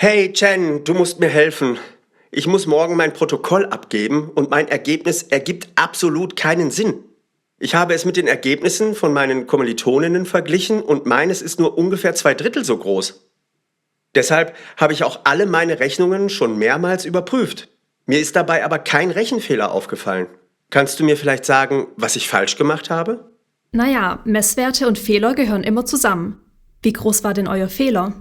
Hey Jen, du musst mir helfen. Ich muss morgen mein Protokoll abgeben und mein Ergebnis ergibt absolut keinen Sinn. Ich habe es mit den Ergebnissen von meinen Kommilitoninnen verglichen und meines ist nur ungefähr 2/3 so groß. Deshalb habe ich auch alle meine Rechnungen schon mehrmals überprüft. Mir ist dabei aber kein Rechenfehler aufgefallen. Kannst du mir vielleicht sagen, was ich falsch gemacht habe? Naja, Messwerte und Fehler gehören immer zusammen. Wie groß war denn euer Fehler?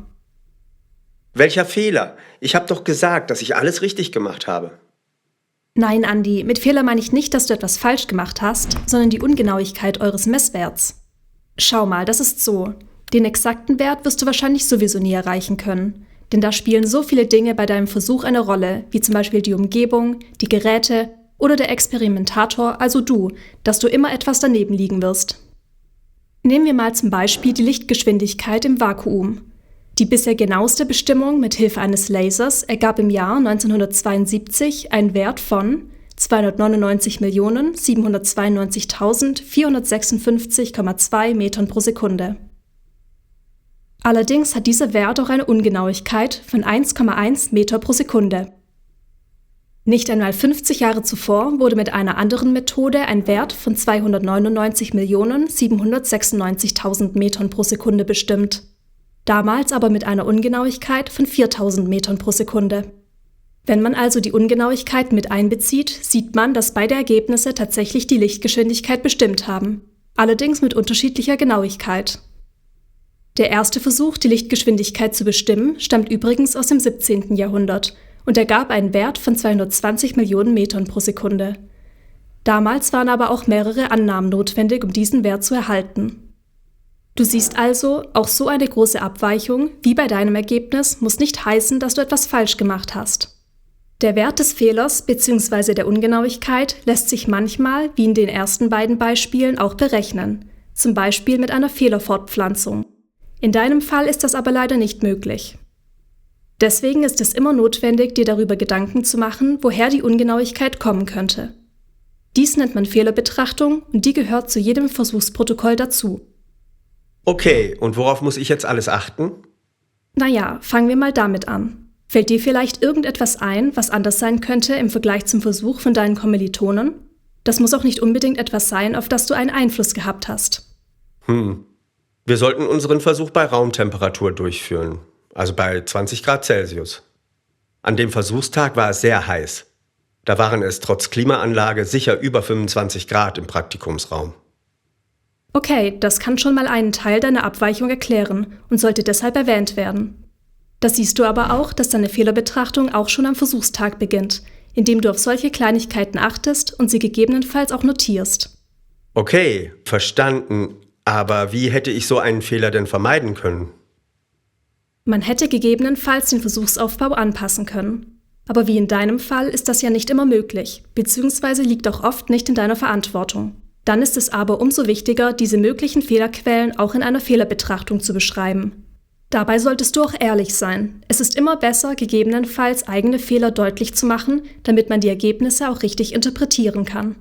Welcher Fehler? Ich habe doch gesagt, dass ich alles richtig gemacht habe. Nein, Andi, mit Fehler meine ich nicht, dass du etwas falsch gemacht hast, sondern die Ungenauigkeit eures Messwerts. Schau mal, das ist so. Den exakten Wert wirst du wahrscheinlich sowieso nie erreichen können. Denn da spielen so viele Dinge bei deinem Versuch eine Rolle, wie zum Beispiel die Umgebung, die Geräte oder der Experimentator, also du, dass du immer etwas daneben liegen wirst. Nehmen wir mal zum Beispiel die Lichtgeschwindigkeit im Vakuum. Die bisher genaueste Bestimmung mit Hilfe eines Lasers ergab im Jahr 1972 einen Wert von 299.792.456,2 Metern pro Sekunde. Allerdings hat dieser Wert auch eine Ungenauigkeit von 1,1 Meter pro Sekunde. Nicht einmal 50 Jahre zuvor wurde mit einer anderen Methode ein Wert von 299.796.000 Metern pro Sekunde bestimmt. Damals aber mit einer Ungenauigkeit von 4.000 Metern pro Sekunde. Wenn man also die Ungenauigkeit mit einbezieht, sieht man, dass beide Ergebnisse tatsächlich die Lichtgeschwindigkeit bestimmt haben, allerdings mit unterschiedlicher Genauigkeit. Der erste Versuch, die Lichtgeschwindigkeit zu bestimmen, stammt übrigens aus dem 17. Jahrhundert und ergab einen Wert von 220 Millionen Metern pro Sekunde. Damals waren aber auch mehrere Annahmen notwendig, um diesen Wert zu erhalten. Du siehst also, auch so eine große Abweichung wie bei deinem Ergebnis muss nicht heißen, dass du etwas falsch gemacht hast. Der Wert des Fehlers bzw. der Ungenauigkeit lässt sich manchmal, wie in den ersten beiden Beispielen, auch berechnen, zum Beispiel mit einer Fehlerfortpflanzung. In deinem Fall ist das aber leider nicht möglich. Deswegen ist es immer notwendig, dir darüber Gedanken zu machen, woher die Ungenauigkeit kommen könnte. Dies nennt man Fehlerbetrachtung und die gehört zu jedem Versuchsprotokoll dazu. Okay, und worauf muss ich jetzt alles achten? Naja, fangen wir mal damit an. Fällt dir vielleicht irgendetwas ein, was anders sein könnte im Vergleich zum Versuch von deinen Kommilitonen? Das muss auch nicht unbedingt etwas sein, auf das du einen Einfluss gehabt hast. Wir sollten unseren Versuch bei Raumtemperatur durchführen, also bei 20 Grad Celsius. An dem Versuchstag war es sehr heiß. Da waren es trotz Klimaanlage sicher über 25 Grad im Praktikumsraum. Okay, das kann schon mal einen Teil deiner Abweichung erklären und sollte deshalb erwähnt werden. Da siehst du aber auch, dass deine Fehlerbetrachtung auch schon am Versuchstag beginnt, indem du auf solche Kleinigkeiten achtest und sie gegebenenfalls auch notierst. Okay, verstanden. Aber wie hätte ich so einen Fehler denn vermeiden können? Man hätte gegebenenfalls den Versuchsaufbau anpassen können. Aber wie in deinem Fall ist das ja nicht immer möglich, beziehungsweise liegt auch oft nicht in deiner Verantwortung. Dann ist es aber umso wichtiger, diese möglichen Fehlerquellen auch in einer Fehlerbetrachtung zu beschreiben. Dabei solltest du auch ehrlich sein. Es ist immer besser, gegebenenfalls eigene Fehler deutlich zu machen, damit man die Ergebnisse auch richtig interpretieren kann.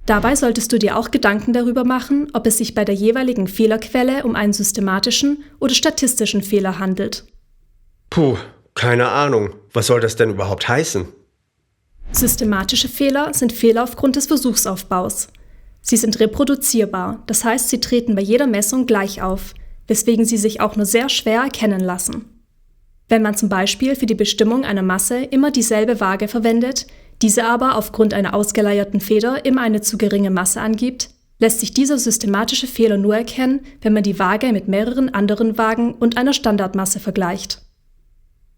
Dabei solltest du dir auch Gedanken darüber machen, ob es sich bei der jeweiligen Fehlerquelle um einen systematischen oder statistischen Fehler handelt. Keine Ahnung. Was soll das denn überhaupt heißen? Systematische Fehler sind Fehler aufgrund des Versuchsaufbaus. Sie sind reproduzierbar, das heißt, sie treten bei jeder Messung gleich auf, weswegen sie sich auch nur sehr schwer erkennen lassen. Wenn man zum Beispiel für die Bestimmung einer Masse immer dieselbe Waage verwendet, diese aber aufgrund einer ausgeleierten Feder immer eine zu geringe Masse angibt, lässt sich dieser systematische Fehler nur erkennen, wenn man die Waage mit mehreren anderen Waagen und einer Standardmasse vergleicht.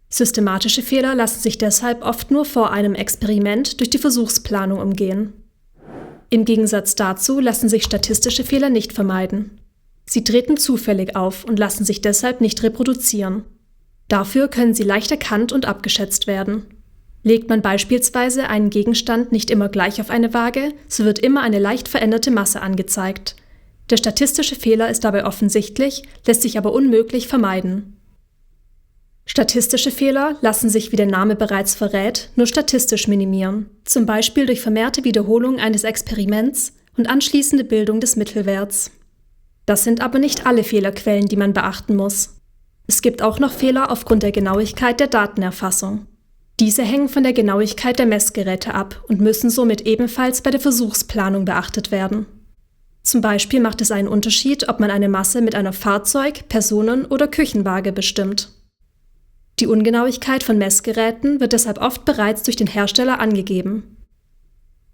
Systematische Fehler lassen sich deshalb oft nur vor einem Experiment durch die Versuchsplanung umgehen. Im Gegensatz dazu lassen sich statistische Fehler nicht vermeiden. Sie treten zufällig auf und lassen sich deshalb nicht reproduzieren. Dafür können sie leicht erkannt und abgeschätzt werden. Legt man beispielsweise einen Gegenstand nicht immer gleich auf eine Waage, so wird immer eine leicht veränderte Masse angezeigt. Der statistische Fehler ist dabei offensichtlich, lässt sich aber unmöglich vermeiden. Statistische Fehler lassen sich, wie der Name bereits verrät, nur statistisch minimieren, zum Beispiel durch vermehrte Wiederholung eines Experiments und anschließende Bildung des Mittelwerts. Das sind aber nicht alle Fehlerquellen, die man beachten muss. Es gibt auch noch Fehler aufgrund der Genauigkeit der Datenerfassung. Diese hängen von der Genauigkeit der Messgeräte ab und müssen somit ebenfalls bei der Versuchsplanung beachtet werden. Zum Beispiel macht es einen Unterschied, ob man eine Masse mit einer Fahrzeug-, Personen- oder Küchenwaage bestimmt. Die Ungenauigkeit von Messgeräten wird deshalb oft bereits durch den Hersteller angegeben.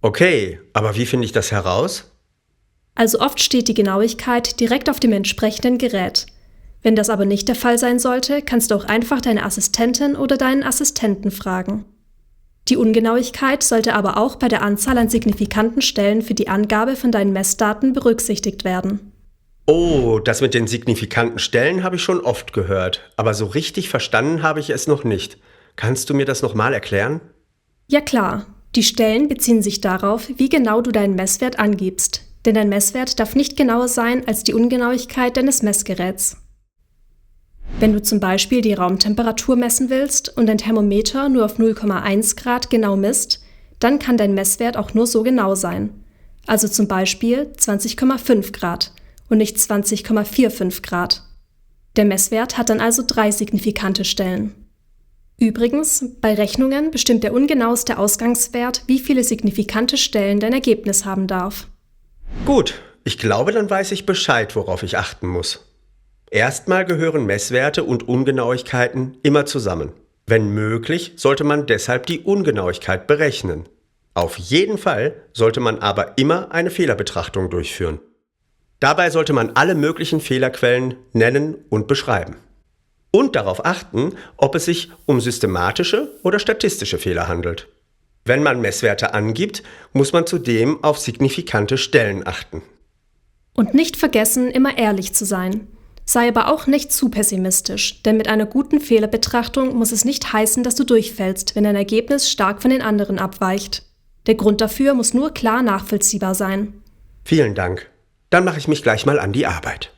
Okay, aber wie finde ich das heraus? Also oft steht die Genauigkeit direkt auf dem entsprechenden Gerät. Wenn das aber nicht der Fall sein sollte, kannst du auch einfach deine Assistentin oder deinen Assistenten fragen. Die Ungenauigkeit sollte aber auch bei der Anzahl an signifikanten Stellen für die Angabe von deinen Messdaten berücksichtigt werden. Oh, das mit den signifikanten Stellen habe ich schon oft gehört, aber so richtig verstanden habe ich es noch nicht. Kannst du mir das nochmal erklären? Ja klar, die Stellen beziehen sich darauf, wie genau du deinen Messwert angibst, denn dein Messwert darf nicht genauer sein als die Ungenauigkeit deines Messgeräts. Wenn du zum Beispiel die Raumtemperatur messen willst und dein Thermometer nur auf 0,1 Grad genau misst, dann kann dein Messwert auch nur so genau sein. Also zum Beispiel 20,5 Grad und nicht 20,45 Grad. Der Messwert hat dann also 3 signifikante Stellen. Übrigens, bei Rechnungen bestimmt der ungenaueste Ausgangswert, wie viele signifikante Stellen dein Ergebnis haben darf. Gut, ich glaube, dann weiß ich Bescheid, worauf ich achten muss. Erstmal gehören Messwerte und Ungenauigkeiten immer zusammen. Wenn möglich, sollte man deshalb die Ungenauigkeit berechnen. Auf jeden Fall sollte man aber immer eine Fehlerbetrachtung durchführen. Dabei sollte man alle möglichen Fehlerquellen nennen und beschreiben. Und darauf achten, ob es sich um systematische oder statistische Fehler handelt. Wenn man Messwerte angibt, muss man zudem auf signifikante Stellen achten. Und nicht vergessen, immer ehrlich zu sein. Sei aber auch nicht zu pessimistisch, denn mit einer guten Fehlerbetrachtung muss es nicht heißen, dass du durchfällst, wenn dein Ergebnis stark von den anderen abweicht. Der Grund dafür muss nur klar nachvollziehbar sein. Vielen Dank. Dann mache ich mich gleich mal an die Arbeit.